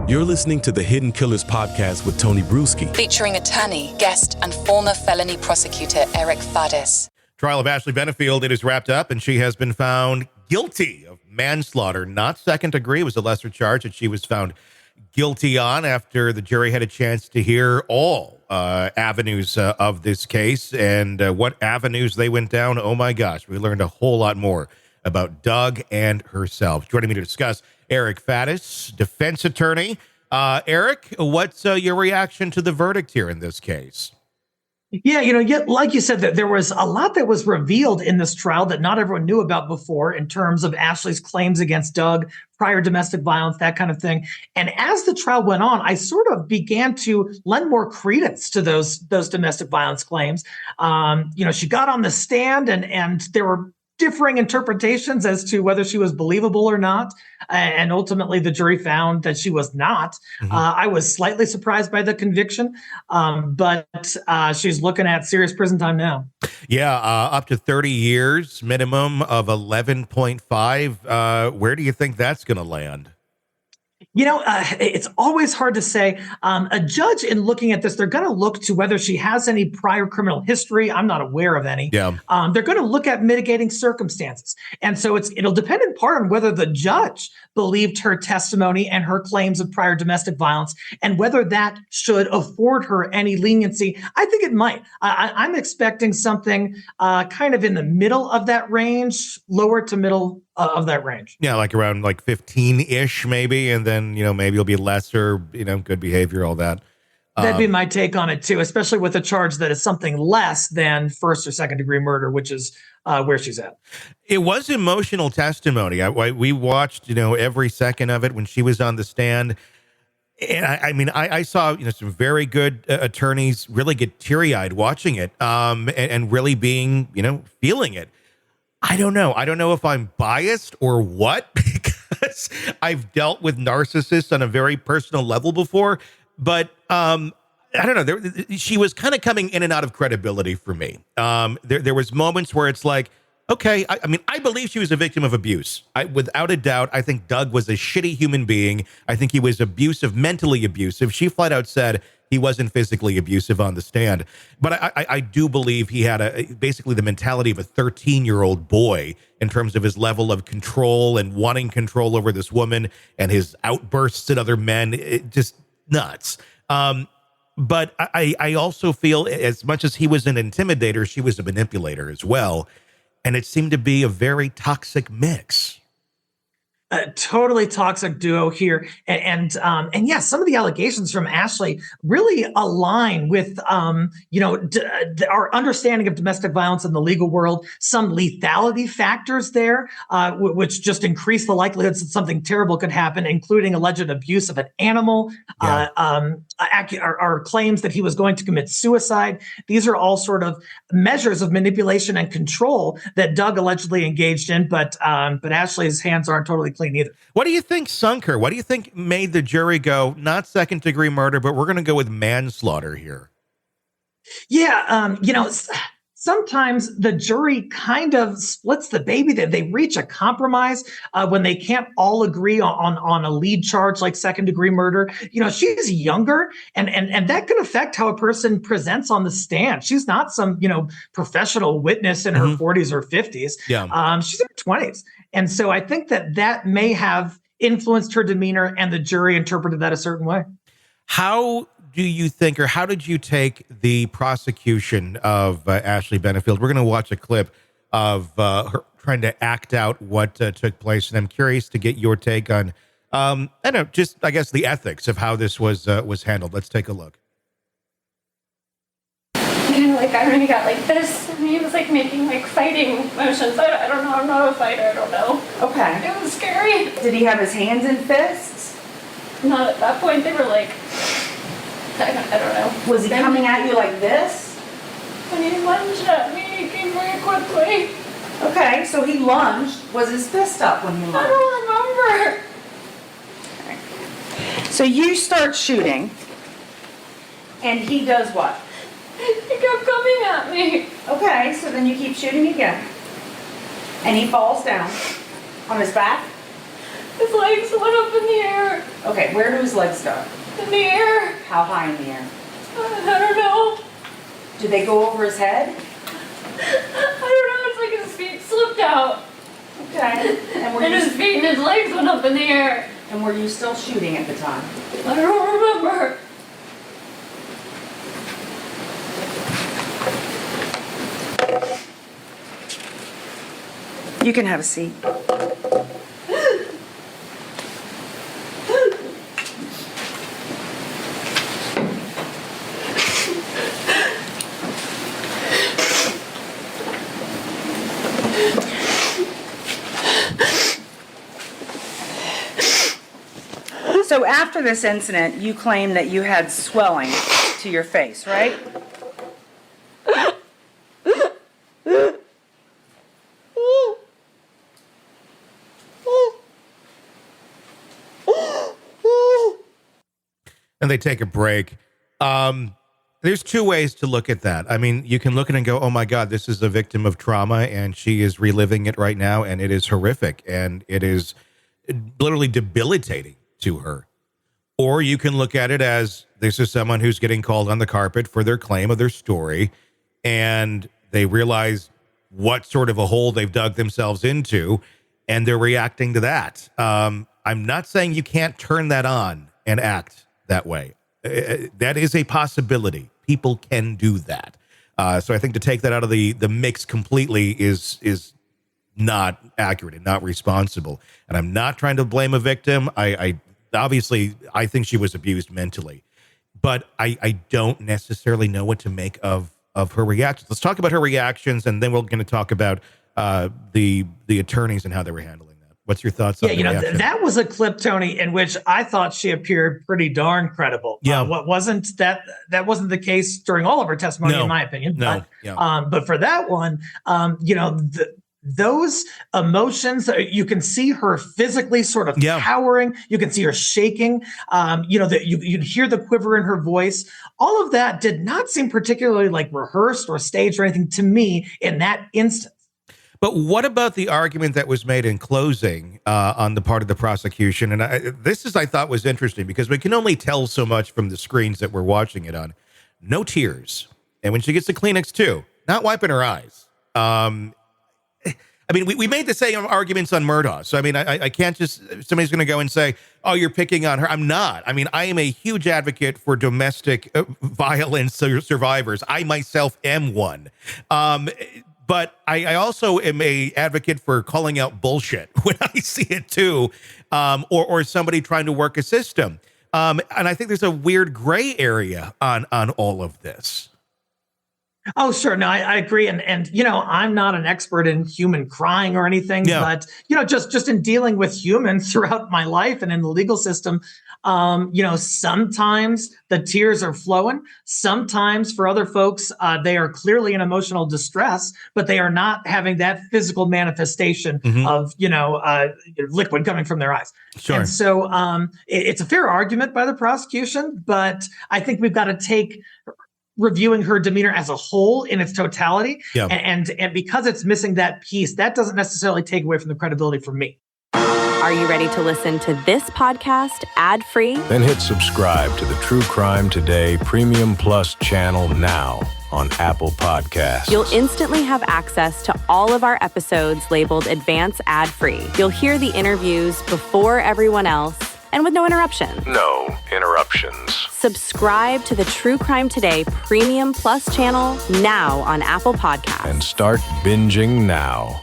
You're listening to the Hidden Killers podcast with Tony Brueski, featuring attorney, guest, and former felony prosecutor Eric Faddis. Trial of Ashley Benefield, it is wrapped up, and she has been found guilty of manslaughter, not second degree. It was a lesser charge that she was found guilty on after the jury had a chance to hear all avenues of this case, and what avenues they went down. Oh my gosh, we learned a whole lot more about Doug and herself. Joining me to discuss, Eric Faddis, defense attorney. Eric, what's your reaction to the verdict here in this case? Yeah, like you said, that there was a lot that was revealed in this trial that not everyone knew about before in terms of Ashley's claims against Doug, prior domestic violence, that kind of thing. And as the trial went on, I sort of began to lend more credence to those domestic violence claims. She got on the stand and there were differing interpretations as to whether she was believable or not. And ultimately, the jury found that she was not. Mm-hmm. I was slightly surprised by the conviction, but she's looking at serious prison time now. Yeah, up to 30 years, minimum of 11.5. Where do you think that's going to land? It's always hard to say. A judge, in looking at this, they're going to look to whether she has any prior criminal history. I'm not aware of any. Yeah. They're going to look at mitigating circumstances. And so it'll depend in part on whether the judge believed her testimony and her claims of prior domestic violence and whether that should afford her any leniency. I think it might. I'm expecting something kind of in the middle of that range, lower to middle of that range. Yeah, like around 15-ish maybe, and then, maybe it'll be lesser, good behavior, all that. That'd be my take on it too, especially with a charge that is something less than first or second degree murder, which is where she's at. It was emotional testimony. We watched, every second of it when she was on the stand. And I saw, some very good attorneys really get teary-eyed watching it, and really being, feeling it. I don't know. I don't know if I'm biased or what, because I've dealt with narcissists on a very personal level before, but I don't know. She was kind of coming in and out of credibility for me. There was moments where it's like, okay, I believe she was a victim of abuse. Without a doubt, I think Doug was a shitty human being. I think he was abusive, mentally abusive. She flat out said he wasn't physically abusive on the stand. But I do believe he had basically the mentality of a 13-year-old boy in terms of his level of control and wanting control over this woman and his outbursts at other men. Just nuts. But I also feel as much as he was an intimidator, she was a manipulator as well. And it seemed to be a very toxic mix. A totally toxic duo here. And yes, some of the allegations from Ashley really align with, our understanding of domestic violence in the legal world, some lethality factors there, which just increase the likelihood that something terrible could happen, including alleged abuse of an animal, our claims that he was going to commit suicide. These are all sort of measures of manipulation and control that Doug allegedly engaged in, but Ashley's hands aren't totally clean either. What do you think sunk her? What do you think made the jury go, not second degree murder, but we're going to go with manslaughter here? Yeah. Sometimes the jury kind of splits the baby. That they reach a compromise when they can't all agree on a lead charge like second degree murder. She's younger and that can affect how a person presents on the stand. She's not some, professional witness in her 40s or 50s. Yeah. She's in her 20s. And so I think that may have influenced her demeanor and the jury interpreted that a certain way. How do you think, or how did you take the prosecution of Ashley Benefield? We're going to watch a clip of her trying to act out what took place, and I'm curious to get your take on, I guess the ethics of how this was handled. Let's take a look. Kind of I really got like this, and he was making fighting motions. I don't know. I'm not a fighter. I don't know. Okay. It was scary. Did he have his hands in fists? Not at that point. They were I don't know. Was he coming at you like this? When he lunged at me, he came very quickly. Okay, so he lunged. Was his fist up when he lunged? I don't remember. Okay. So you start shooting, and he does what? He kept coming at me. Okay, so then you keep shooting again. And he falls down on his back? His legs went up in the air. Okay, where do his legs go? In the air. How high in the air? I don't know. Did they go over his head? I don't know. It's like his feet slipped out. Okay. And his feet and his legs went up in the air. And were you still shooting at the time? I don't remember. You can have a seat. So after this incident, you claim that you had swelling to your face, right? And they take a break. There's two ways to look at that. I mean, you can look at it and go, oh my God, this is a victim of trauma and she is reliving it right now. And it is horrific. And it is literally debilitating to her. Or you can look at it as this is someone who's getting called on the carpet for their claim of their story. And they realize what sort of a hole they've dug themselves into. And they're reacting to that. I'm not saying you can't turn that on and act that way. That is a possibility. People can do that. So I think to take that out of the mix completely is not accurate and not responsible. And I'm not trying to blame a victim. I obviously think she was abused mentally, but I don't necessarily know what to make of her reactions. Let's talk about her reactions, and then we're going to talk about the attorneys and how they were handling that. What's your thoughts on that was a clip, Tony, in which I thought she appeared pretty darn credible. Yeah. Wasn't the case during all of her testimony, in my opinion. But for that one, those emotions, you can see her physically sort of cowering. You can see her shaking. You can hear the quiver in her voice. All of that did not seem particularly like rehearsed or staged or anything to me in that instance. But what about the argument that was made in closing on the part of the prosecution? And I thought was interesting because we can only tell so much from the screens that we're watching it on. No tears. And when she gets the Kleenex too, not wiping her eyes. I mean, we made the same arguments on Murdaugh. So, I mean, I can't just, somebody's going to go and say, oh, you're picking on her. I'm not. I mean, I am a huge advocate for domestic violence survivors. I myself am one. But I also am a advocate for calling out bullshit when I see it too, or somebody trying to work a system. And I think there's a weird gray area on all of this. Oh, sure. No, I agree. And I'm not an expert in human crying or anything, but, just in dealing with humans throughout my life and in the legal system, sometimes the tears are flowing. Sometimes for other folks, they are clearly in emotional distress, but they are not having that physical manifestation of, liquid coming from their eyes. Sure. And so it's a fair argument by the prosecution, but I think we've got to take reviewing her demeanor as a whole in its totality. Yeah. And because it's missing that piece, that doesn't necessarily take away from the credibility for me. Are you ready to listen to this podcast ad-free? Then hit subscribe to the True Crime Today Premium Plus channel now on Apple Podcasts. You'll instantly have access to all of our episodes labeled Advance Ad-Free. You'll hear the interviews before everyone else and with no interruptions. No interruptions. Subscribe to the True Crime Today Premium Plus channel now on Apple Podcasts. And start binging now.